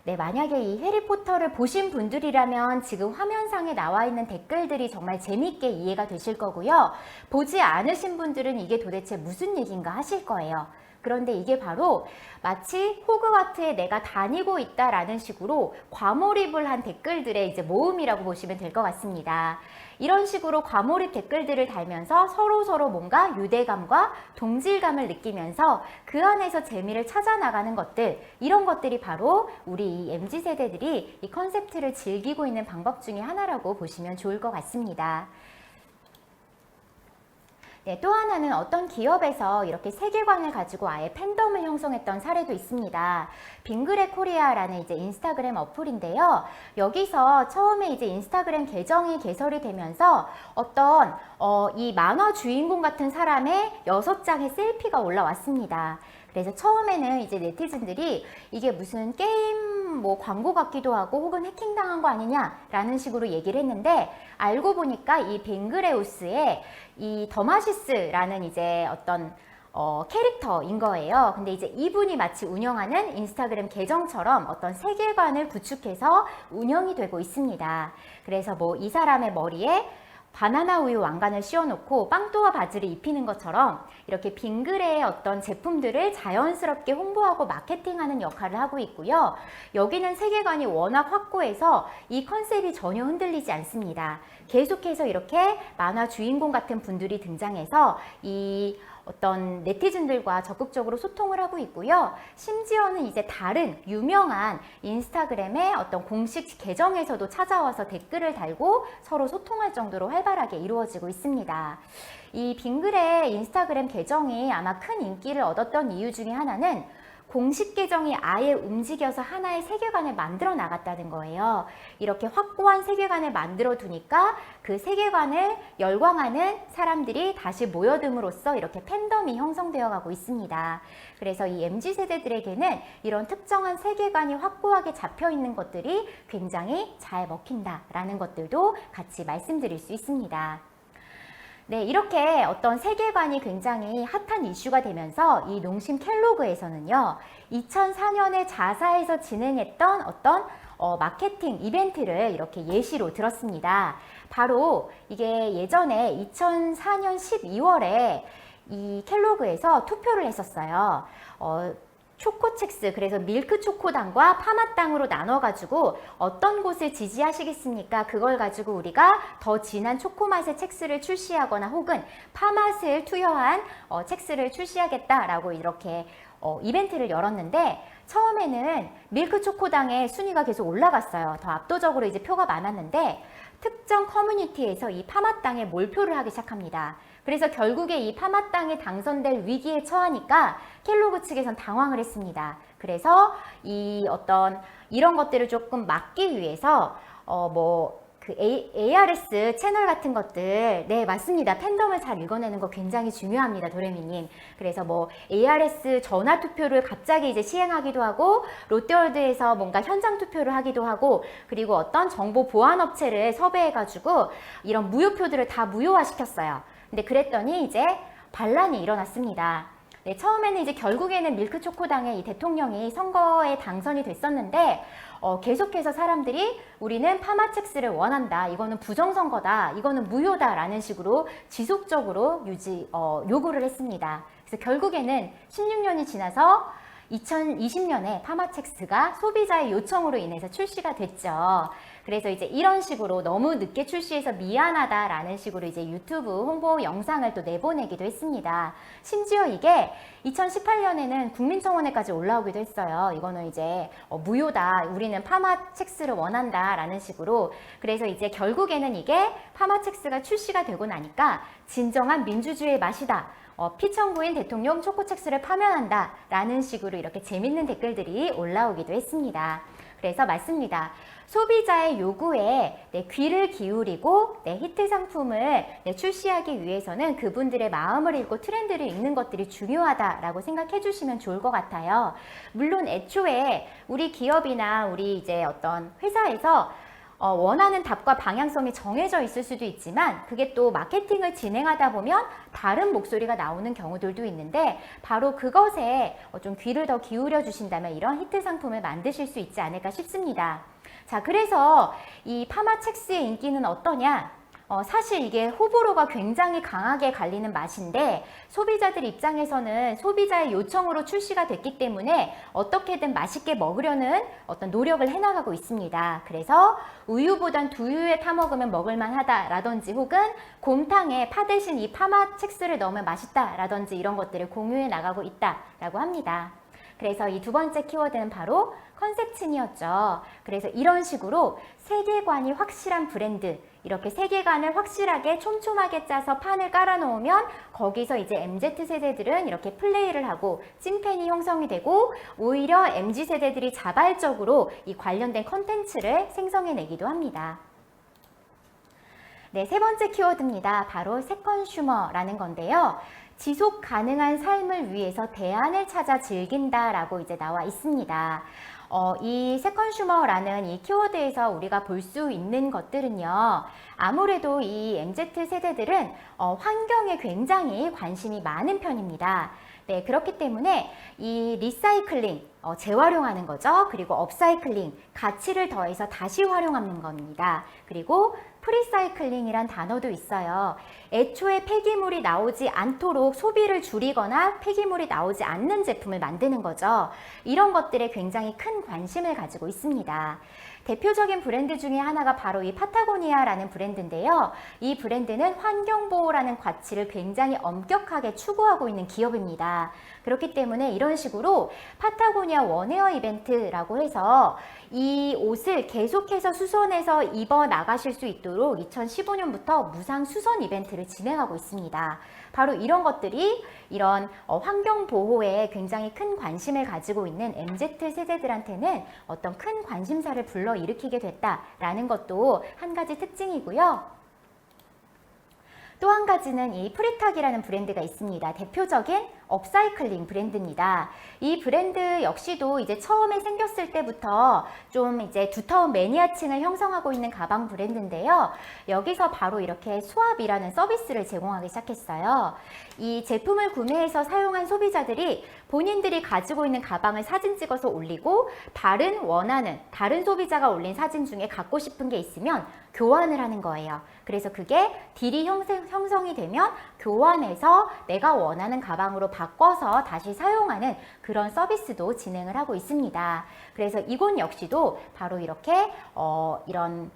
네, 만약에 이 해리포터를 보신 분들이라면 지금 화면상에 나와 있는 댓글들이 정말 재미있게 이해가 되실 거고요. 보지 않으신 분들은 이게 도대체 무슨 얘기인가 하실 거예요. 그런데 이게 바로 마치 호그와트에 내가 다니고 있다라는 식으로 과몰입을 한 댓글들의 이제 모음이라고 보시면 될 것 같습니다. 이런 식으로 과몰입 댓글들을 달면서 서로 뭔가 유대감과 동질감을 느끼면서 그 안에서 재미를 찾아 나가는 것들, 이런 것들이 바로 우리 이 MZ세대들이 이 컨셉트를 즐기고 있는 방법 중에 하나라고 보시면 좋을 것 같습니다. 네, 또 하나는 어떤 기업에서 이렇게 세계관을 가지고 아예 팬덤을 형성했던 사례도 있습니다. 빙그레 코리아라는 이제 인스타그램 어플인데요. 여기서 처음에 이제 인스타그램 계정이 개설이 되면서 어떤 이 만화 주인공 같은 사람의 6장의 셀피가 올라왔습니다. 그래서 처음에는 이제 네티즌들이 이게 무슨 게임 뭐 광고 같기도 하고 혹은 해킹당한 거 아니냐라는 식으로 얘기를 했는데 알고 보니까 이 뱅그레우스의 이 더마시스라는 이제 어떤 캐릭터인 거예요. 근데 이제 이분이 마치 운영하는 인스타그램 계정처럼 어떤 세계관을 구축해서 운영이 되고 있습니다. 그래서 뭐 이 사람의 머리에 바나나 우유 왕관을 씌워놓고 빵또와 바지를 입히는 것처럼 이렇게 빙그레의 어떤 제품들을 자연스럽게 홍보하고 마케팅하는 역할을 하고 있고요. 여기는 세계관이 워낙 확고해서 이 컨셉이 전혀 흔들리지 않습니다. 계속해서 이렇게 만화 주인공 같은 분들이 등장해서 이 어떤 네티즌들과 적극적으로 소통을 하고 있고요. 심지어는 이제 다른 유명한 인스타그램의 어떤 공식 계정에서도 찾아와서 댓글을 달고 서로 소통할 정도로 활발하게 이루어지고 있습니다. 이 빙그레 인스타그램 계정이 아마 큰 인기를 얻었던 이유 중에 하나는 공식 계정이 아예 움직여서 하나의 세계관을 만들어 나갔다는 거예요. 이렇게 확고한 세계관을 만들어 두니까 그 세계관을 열광하는 사람들이 다시 모여듦으로써 이렇게 팬덤이 형성되어 가고 있습니다. 그래서 이 MZ세대들에게는 이런 특정한 세계관이 확고하게 잡혀 있는 것들이 굉장히 잘 먹힌다라는 것들도 같이 말씀드릴 수 있습니다. 네, 이렇게 어떤 세계관이 굉장히 핫한 이슈가 되면서 이 농심 켈로그에서는요, 2004년에 자사에서 진행했던 어떤 마케팅 이벤트를 이렇게 예시로 들었습니다. 바로 이게 예전에 2004년 12월에 이 켈로그에서 투표를 했었어요. 초코첵스, 그래서 밀크 초코당과 파맛당으로 나눠가지고 어떤 곳을 지지하시겠습니까? 그걸 가지고 우리가 더 진한 초코맛의 첵스를 출시하거나 혹은 파맛을 투여한 첵스를 출시하겠다라고 이렇게 이벤트를 열었는데 처음에는 밀크 초코당의 순위가 계속 올라갔어요. 더 압도적으로 이제 표가 많았는데 특정 커뮤니티에서 이 파맛당에 몰표를 하기 시작합니다. 그래서 결국에 이 파맛당이 당선될 위기에 처하니까 켈로그 측에선 당황을 했습니다. 그래서 이 어떤 이런 것들을 조금 막기 위해서 그 ARS 채널 같은 것들, 네 맞습니다. 팬덤을 잘 읽어내는 거 굉장히 중요합니다, 도레미님. 그래서 뭐 ARS 전화 투표를 갑자기 이제 시행하기도 하고 롯데월드에서 뭔가 현장 투표를 하기도 하고 그리고 어떤 정보 보안 업체를 섭외해가지고 이런 무효표들을 다 무효화시켰어요. 근데 그랬더니 이제 반란이 일어났습니다. 네, 처음에는 이제 결국에는 밀크초코당의 이 대통령이 선거에 당선이 됐었는데 계속해서 사람들이 우리는 파마첵스를 원한다. 이거는 부정선거다. 이거는 무효다라는 식으로 지속적으로 요구를 했습니다. 그래서 결국에는 16년이 지나서 2020년에 파마첵스가 소비자의 요청으로 인해서 출시가 됐죠. 그래서 이제 이런 식으로 너무 늦게 출시해서 미안하다라는 식으로 이제 유튜브 홍보 영상을 또 내보내기도 했습니다. 심지어 이게 2018년에는 국민청원에까지 올라오기도 했어요. 이거는 이제 무효다. 우리는 파마첵스를 원한다라는 식으로. 그래서 이제 결국에는 이게 파마첵스가 출시가 되고 나니까 진정한 민주주의의 맛이다. 피청구인 대통령 초코첵스를 파면한다 라는 식으로 이렇게 재밌는 댓글들이 올라오기도 했습니다. 그래서 맞습니다. 소비자의 요구에 귀를 기울이고 히트 상품을 출시하기 위해서는 그분들의 마음을 읽고 트렌드를 읽는 것들이 중요하다라고 생각해 주시면 좋을 것 같아요. 물론 애초에 우리 기업이나 우리 이제 어떤 회사에서 원하는 답과 방향성이 정해져 있을 수도 있지만 그게 또 마케팅을 진행하다 보면 다른 목소리가 나오는 경우들도 있는데 바로 그것에 좀 귀를 더 기울여 주신다면 이런 히트 상품을 만드실 수 있지 않을까 싶습니다. 자, 그래서 이 파마첵스의 인기는 어떠냐? 사실 이게 호불호가 굉장히 강하게 갈리는 맛인데 소비자들 입장에서는 소비자의 요청으로 출시가 됐기 때문에 어떻게든 맛있게 먹으려는 어떤 노력을 해나가고 있습니다. 그래서 우유보단 두유에 타먹으면 먹을만 하다라든지 혹은 곰탕에 파 대신 이 파마첵스를 넣으면 맛있다라든지 이런 것들을 공유해 나가고 있다라고 합니다. 그래서 이 두 번째 키워드는 바로 컨셉층이었죠. 그래서 이런 식으로 세계관이 확실한 브랜드, 이렇게 세계관을 확실하게 촘촘하게 짜서 판을 깔아 놓으면 거기서 이제 MZ세대들은 이렇게 플레이를 하고 찐팬이 형성이 되고 오히려 MZ세대들이 자발적으로 이 관련된 컨텐츠를 생성해내기도 합니다. 네, 세 번째 키워드입니다. 바로 세컨슈머라는 건데요. 지속 가능한 삶을 위해서 대안을 찾아 즐긴다라고 이제 나와 있습니다. 이 세컨슈머라는 이 키워드에서 우리가 볼 수 있는 것들은요, 아무래도 이 MZ 세대들은 환경에 굉장히 관심이 많은 편입니다. 네, 그렇기 때문에 이 리사이클링, 재활용하는 거죠. 그리고 업사이클링, 가치를 더해서 다시 활용하는 겁니다. 그리고 프리사이클링이란 단어도 있어요. 애초에 폐기물이 나오지 않도록 소비를 줄이거나 폐기물이 나오지 않는 제품을 만드는 거죠. 이런 것들에 굉장히 큰 관심을 가지고 있습니다. 대표적인 브랜드 중에 하나가 바로 이 파타고니아라는 브랜드인데요. 이 브랜드는 환경보호라는 가치를 굉장히 엄격하게 추구하고 있는 기업입니다. 그렇기 때문에 이런 식으로 파타고니아 원웨어 이벤트라고 해서 이 옷을 계속해서 수선해서 입어 나가실 수 있도록 2015년부터 무상 수선 이벤트를 진행하고 있습니다. 바로 이런 것들이 이런 환경 보호에 굉장히 큰 관심을 가지고 있는 MZ 세대들한테는 어떤 큰 관심사를 불러일으키게 됐다라는 것도 한 가지 특징이고요. 또 한 가지는 이 프리탁이라는 브랜드가 있습니다. 대표적인 업사이클링 브랜드입니다. 이 브랜드 역시도 이제 처음에 생겼을 때부터 좀 이제 두터운 매니아층을 형성하고 있는 가방 브랜드인데요. 여기서 바로 이렇게 스왑이라는 서비스를 제공하기 시작했어요. 이 제품을 구매해서 사용한 소비자들이 본인들이 가지고 있는 가방을 사진 찍어서 올리고 다른 소비자가 올린 사진 중에 갖고 싶은 게 있으면 교환을 하는 거예요. 그래서 그게 딜이 형성이 되면 교환해서 내가 원하는 가방으로 바꿔서 다시 사용하는 그런 서비스도 진행을 하고 있습니다. 그래서 이곳 역시도 바로 이렇게 이런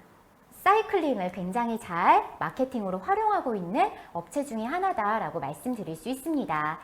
사이클링을 굉장히 잘 마케팅으로 활용하고 있는 업체 중에 하나다라고 말씀드릴 수 있습니다.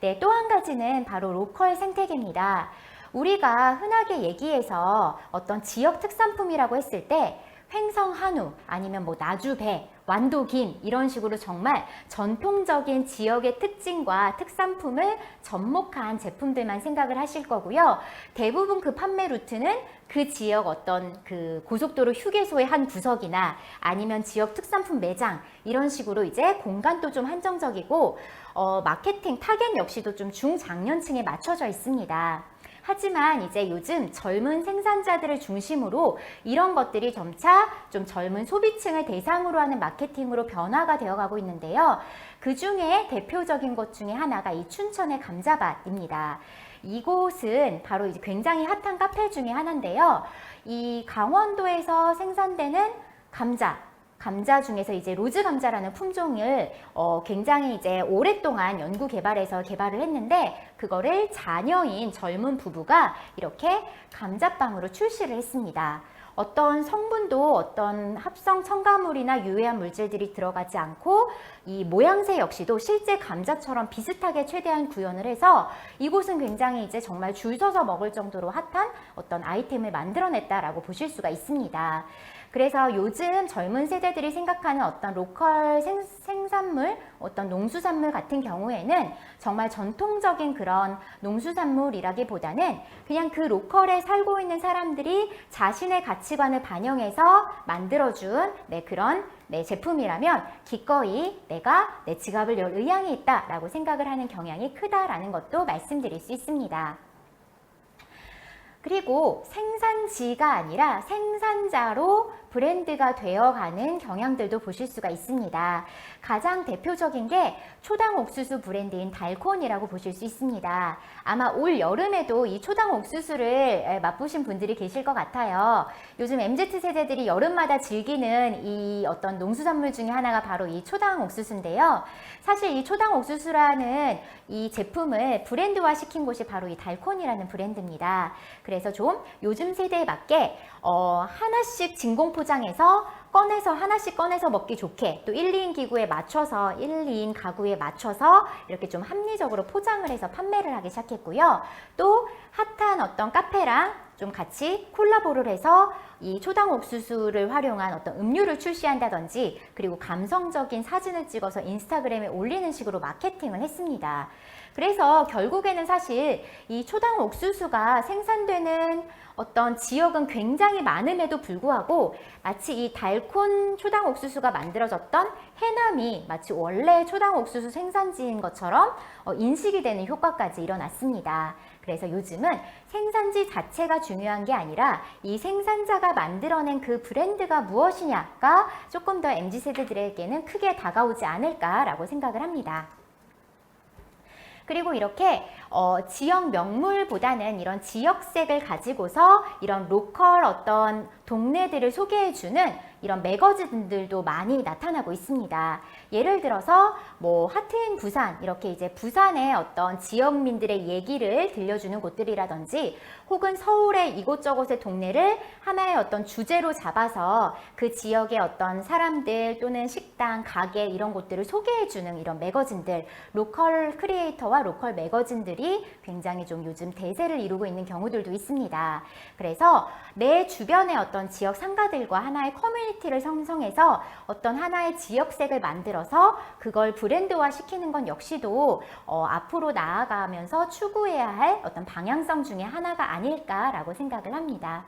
네, 또 한 가지는 바로 로컬 생태계입니다. 우리가 흔하게 얘기해서 어떤 지역 특산품이라고 했을 때 횡성 한우 아니면 뭐 나주배, 완도김 이런 식으로 정말 전통적인 지역의 특징과 특산품을 접목한 제품들만 생각을 하실 거고요. 대부분 그 판매 루트는 그 지역 어떤 그 고속도로 휴게소의 한 구석이나 아니면 지역 특산품 매장 이런 식으로 이제 공간도 좀 한정적이고 마케팅 타겟 역시도 좀 중장년층에 맞춰져 있습니다. 하지만 이제 요즘 젊은 생산자들을 중심으로 이런 것들이 점차 좀 젊은 소비층을 대상으로 하는 마케팅으로 변화가 되어가고 있는데요. 그 중에 대표적인 것 중에 하나가 이 춘천의 감자밭입니다. 이곳은 바로 이제 굉장히 핫한 카페 중에 하나인데요. 이 강원도에서 생산되는 감자 중에서 이제 로즈 감자라는 품종을 굉장히 이제 오랫동안 연구 개발해서 개발을 했는데 그거를 자녀인 젊은 부부가 이렇게 감자빵으로 출시를 했습니다. 어떤 성분도 어떤 합성 첨가물이나 유해한 물질들이 들어가지 않고 이 모양새 역시도 실제 감자처럼 비슷하게 최대한 구현을 해서 이곳은 굉장히 이제 정말 줄 서서 먹을 정도로 핫한 어떤 아이템을 만들어냈다라고 보실 수가 있습니다. 그래서 요즘 젊은 세대들이 생각하는 어떤 로컬 생산물, 어떤 농수산물 같은 경우에는 정말 전통적인 그런 농수산물이라기보다는 그냥 그 로컬에 살고 있는 사람들이 자신의 가치관을 반영해서 만들어준 그런 제품이라면 기꺼이 내가 내 지갑을 열 의향이 있다라고 생각을 하는 경향이 크다라는 것도 말씀드릴 수 있습니다. 그리고 생산지가 아니라 생산자로 브랜드가 되어가는 경향들도 보실 수가 있습니다. 가장 대표적인 게 초당 옥수수 브랜드인 달콘이라고 보실 수 있습니다. 아마 올 여름에도 이 초당 옥수수를 맛보신 분들이 계실 것 같아요. 요즘 MZ 세대들이 여름마다 즐기는 이 어떤 농수산물 중에 하나가 바로 이 초당 옥수수인데요. 사실 이 초당 옥수수라는 이 제품을 브랜드화 시킨 곳이 바로 이 달콘이라는 브랜드입니다. 그래서 좀 요즘 세대에 맞게 하나씩 진공 포장해서 하나씩 꺼내서 먹기 좋게 또 1, 2인 기구에 맞춰서 1, 2인 가구에 맞춰서 이렇게 좀 합리적으로 포장을 해서 판매를 하기 시작했고요. 또 핫한 어떤 카페랑 좀 같이 콜라보를 해서 이 초당 옥수수를 활용한 어떤 음료를 출시한다든지 그리고 감성적인 사진을 찍어서 인스타그램에 올리는 식으로 마케팅을 했습니다. 그래서 결국에는 사실 이 초당 옥수수가 생산되는 어떤 지역은 굉장히 많음에도 불구하고 마치 이 달콘 초당 옥수수가 만들어졌던 해남이 마치 원래 초당 옥수수 생산지인 것처럼 인식이 되는 효과까지 일어났습니다. 그래서 요즘은 생산지 자체가 중요한 게 아니라 이 생산자가 만들어낸 그 브랜드가 무엇이냐가 조금 더 MZ세대들에게는 크게 다가오지 않을까라고 생각을 합니다. 그리고 이렇게 지역 명물보다는 이런 지역색을 가지고서 이런 로컬 어떤 동네들을 소개해주는 이런 매거진들도 많이 나타나고 있습니다. 예를 들어서 뭐 하트인 부산, 이렇게 이제 부산의 어떤 지역민들의 얘기를 들려주는 곳들이라든지 혹은 서울의 이곳저곳의 동네를 하나의 어떤 주제로 잡아서 그 지역의 어떤 사람들 또는 식당, 가게 이런 곳들을 소개해주는 이런 매거진들, 로컬 크리에이터와 로컬 매거진들이 굉장히 좀 요즘 대세를 이루고 있는 경우들도 있습니다. 그래서 내 주변의 어떤 지역 상가들과 하나의 커뮤니티를 형성해서 어떤 하나의 지역색을 만들어서 그걸 브랜드화 시키는 건 역시도 앞으로 나아가면서 추구해야 할 어떤 방향성 중에 하나가 아닐까라고 생각을 합니다.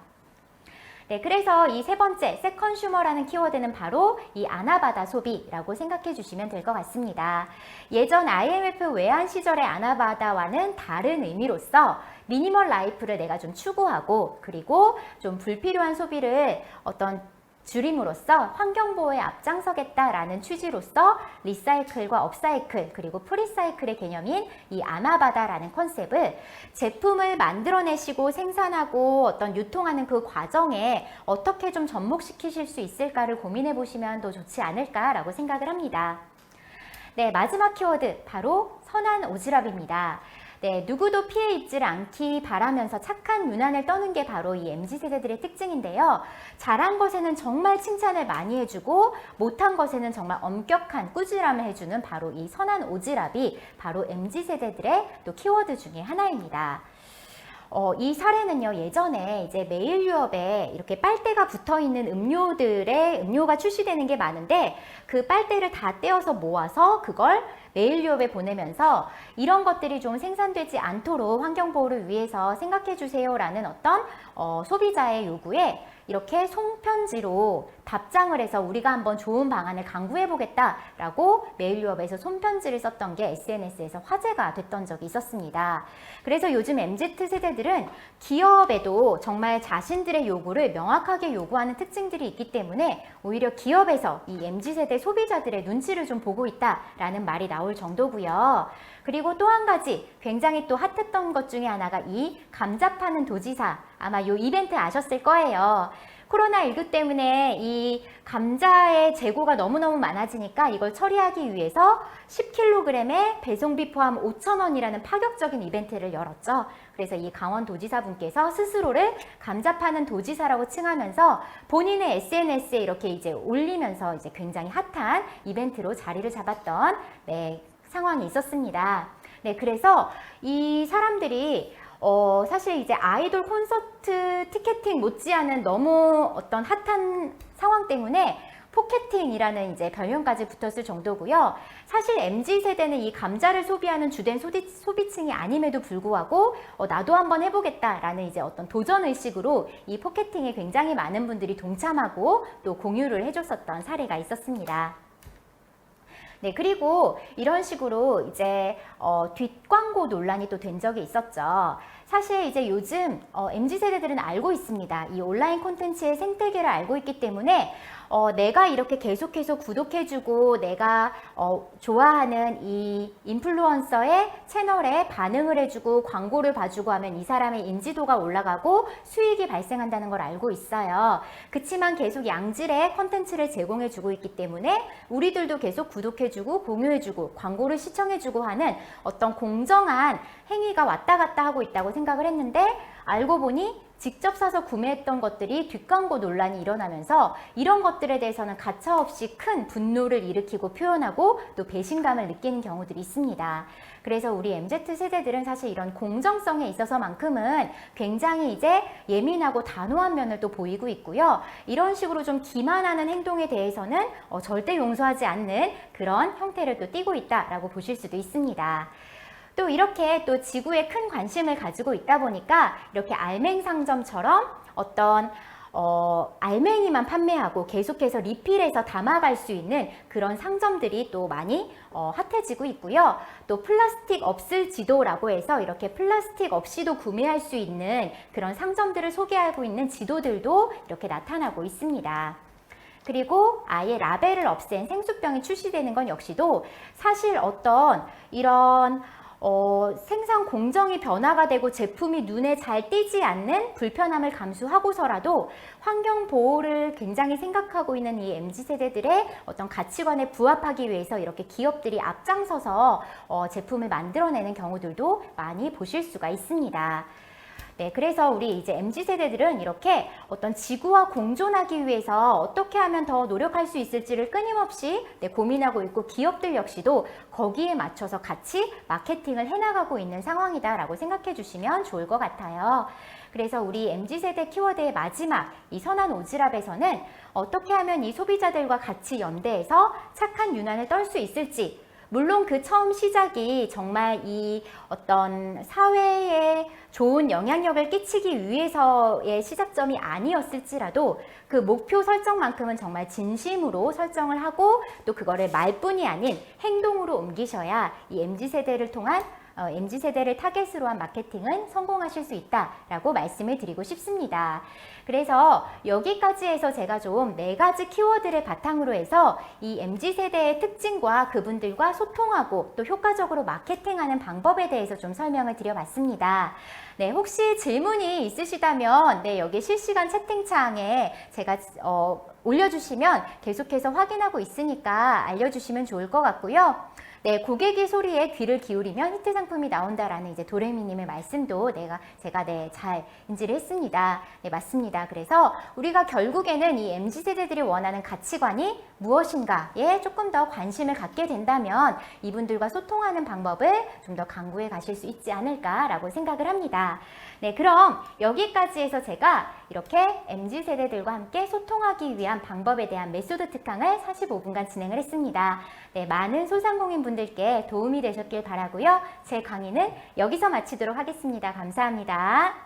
네, 그래서 이 세 번째 세컨슈머라는 키워드는 바로 이 아나바다 소비라고 생각해 주시면 될 것 같습니다. 예전 IMF 외환 시절의 아나바다와는 다른 의미로서 미니멀 라이프를 내가 좀 추구하고 그리고 좀 불필요한 소비를 어떤 줄임으로써 환경보호에 앞장서겠다라는 취지로서 리사이클과 업사이클 그리고 프리사이클의 개념인 이 아나바다라는 컨셉을 제품을 만들어내시고 생산하고 어떤 유통하는 그 과정에 어떻게 좀 접목시키실 수 있을까를 고민해 보시면 더 좋지 않을까라고 생각을 합니다. 네, 마지막 키워드 바로 선한 오지랖입니다. 네, 누구도 피해 입지를 않기 바라면서 착한 유난을 떠는 게 바로 이 MZ세대들의 특징인데요. 잘한 것에는 정말 칭찬을 많이 해주고 못한 것에는 정말 엄격한 꾸지람을 해주는 바로 이 선한 오지랖이 바로 MZ세대들의 또 키워드 중에 하나입니다. 이 사례는요, 예전에 이제 메일 유업에 이렇게 빨대가 붙어 있는 음료가 출시되는 게 많은데 그 빨대를 다 떼어서 모아서 그걸 메일 유업에 보내면서 이런 것들이 좀 생산되지 않도록 환경보호를 위해서 생각해 주세요라는 어떤 소비자의 요구에 이렇게 손편지로 답장을 해서 우리가 한번 좋은 방안을 강구해 보겠다라고 메일 유업에서 손편지를 썼던 게 SNS에서 화제가 됐던 적이 있었습니다. 그래서 요즘 MZ세대들은 기업에도 정말 자신들의 요구를 명확하게 요구하는 특징들이 있기 때문에 오히려 기업에서 이 MZ세대 소비자들의 눈치를 좀 보고 있다라는 말이 나올 정도고요. 그리고 또 한 가지 굉장히 또 핫했던 것 중에 하나가 이 감자 파는 도지사, 아마 이 이벤트 아셨을 거예요. 코로나19 때문에 이 감자의 재고가 너무너무 많아지니까 이걸 처리하기 위해서 10kg에 배송비 포함 5,000원이라는 파격적인 이벤트를 열었죠. 그래서 이 강원도지사분께서 스스로를 감자 파는 도지사라고 칭하면서 본인의 SNS에 이렇게 이제 올리면서 이제 굉장히 핫한 이벤트로 자리를 잡았던 상황이 있었습니다. 네, 그래서 이 사람들이 사실 이제 아이돌 콘서트 티켓팅 못지않은 너무 어떤 핫한 상황 때문에 포켓팅이라는 이제 별명까지 붙었을 정도고요. 사실 MZ세대는 이 감자를 소비하는 주된 소비층이 아님에도 불구하고 나도 한번 해보겠다라는 이제 어떤 도전의식으로 이 포켓팅에 굉장히 많은 분들이 동참하고 또 공유를 해줬었던 사례가 있었습니다. 네, 그리고 이런 식으로 이제 뒷광고 논란이 또 된 적이 있었죠. 사실 이제 요즘 MZ세대들은 알고 있습니다. 이 온라인 콘텐츠의 생태계를 알고 있기 때문에 내가 이렇게 계속해서 구독해주고 내가 좋아하는 이 인플루언서의 채널에 반응을 해주고 광고를 봐주고 하면 이 사람의 인지도가 올라가고 수익이 발생한다는 걸 알고 있어요. 그치만 계속 양질의 콘텐츠를 제공해주고 있기 때문에 우리들도 계속 구독해주고 공유해주고 광고를 시청해주고 하는 어떤 공정한 행위가 왔다 갔다 하고 있다고 생각을 했는데 알고 보니 직접 사서 구매했던 것들이 뒷광고 논란이 일어나면서 이런 것들에 대해서는 가차없이 큰 분노를 일으키고 표현하고 또 배신감을 느끼는 경우들이 있습니다. 그래서 우리 MZ세대들은 사실 이런 공정성에 있어서만큼은 굉장히 이제 예민하고 단호한 면을 또 보이고 있고요. 이런 식으로 좀 기만하는 행동에 대해서는 절대 용서하지 않는 그런 형태를 또 띠고 있다라고 보실 수도 있습니다. 또 이렇게 또 지구에 큰 관심을 가지고 있다 보니까 이렇게 알맹상점처럼 어떤 알맹이만 판매하고 계속해서 리필해서 담아갈 수 있는 그런 상점들이 또 많이 핫해지고 있고요. 또 플라스틱 없을지도라고 해서 이렇게 플라스틱 없이도 구매할 수 있는 그런 상점들을 소개하고 있는 지도들도 이렇게 나타나고 있습니다. 그리고 아예 라벨을 없앤 생수병이 출시되는 건 역시도 사실 어떤 이런 생산 공정이 변화가 되고 제품이 눈에 잘 띄지 않는 불편함을 감수하고서라도 환경 보호를 굉장히 생각하고 있는 이 MZ세대들의 어떤 가치관에 부합하기 위해서 이렇게 기업들이 앞장서서 제품을 만들어내는 경우들도 많이 보실 수가 있습니다. 네, 그래서 우리 이제 MZ세대들은 이렇게 어떤 지구와 공존하기 위해서 어떻게 하면 더 노력할 수 있을지를 끊임없이 고민하고 있고 기업들 역시도 거기에 맞춰서 같이 마케팅을 해나가고 있는 상황이다라고 생각해 주시면 좋을 것 같아요. 그래서 우리 MZ세대 키워드의 마지막 이 선한 오지랖에서는 어떻게 하면 이 소비자들과 같이 연대해서 착한 유난을 떨 수 있을지, 물론 그 처음 시작이 정말 이 어떤 사회에 좋은 영향력을 끼치기 위해서의 시작점이 아니었을지라도 그 목표 설정만큼은 정말 진심으로 설정을 하고 또 그거를 말뿐이 아닌 행동으로 옮기셔야 이 MZ세대를 통한 MZ세대를 타겟으로 한 마케팅은 성공하실 수 있다라고 말씀을 드리고 싶습니다. 그래서 여기까지 해서 제가 좀 4가지 키워드를 바탕으로 해서 이 MZ세대의 특징과 그분들과 소통하고 또 효과적으로 마케팅하는 방법에 대해서 좀 설명을 드려봤습니다. 네, 혹시 질문이 있으시다면 여기 실시간 채팅창에 제가 올려주시면 계속해서 확인하고 있으니까 알려주시면 좋을 것 같고요. 네, 고객의 소리에 귀를 기울이면 히트 상품이 나온다라는 이제 도레미님의 말씀도 제가 잘 인지를 했습니다. 네, 맞습니다. 그래서 우리가 결국에는 이 MZ세대들이 원하는 가치관이 무엇인가에 조금 더 관심을 갖게 된다면 이분들과 소통하는 방법을 좀 더 강구해 가실 수 있지 않을까라고 생각을 합니다. 네, 그럼 여기까지 해서 제가 이렇게 MZ세대들과 함께 소통하기 위한 방법에 대한 메소드 특강을 45분간 진행을 했습니다. 네, 많은 소상공인 분들께 도움이 되셨길 바라고요. 제 강의는 여기서 마치도록 하겠습니다. 감사합니다.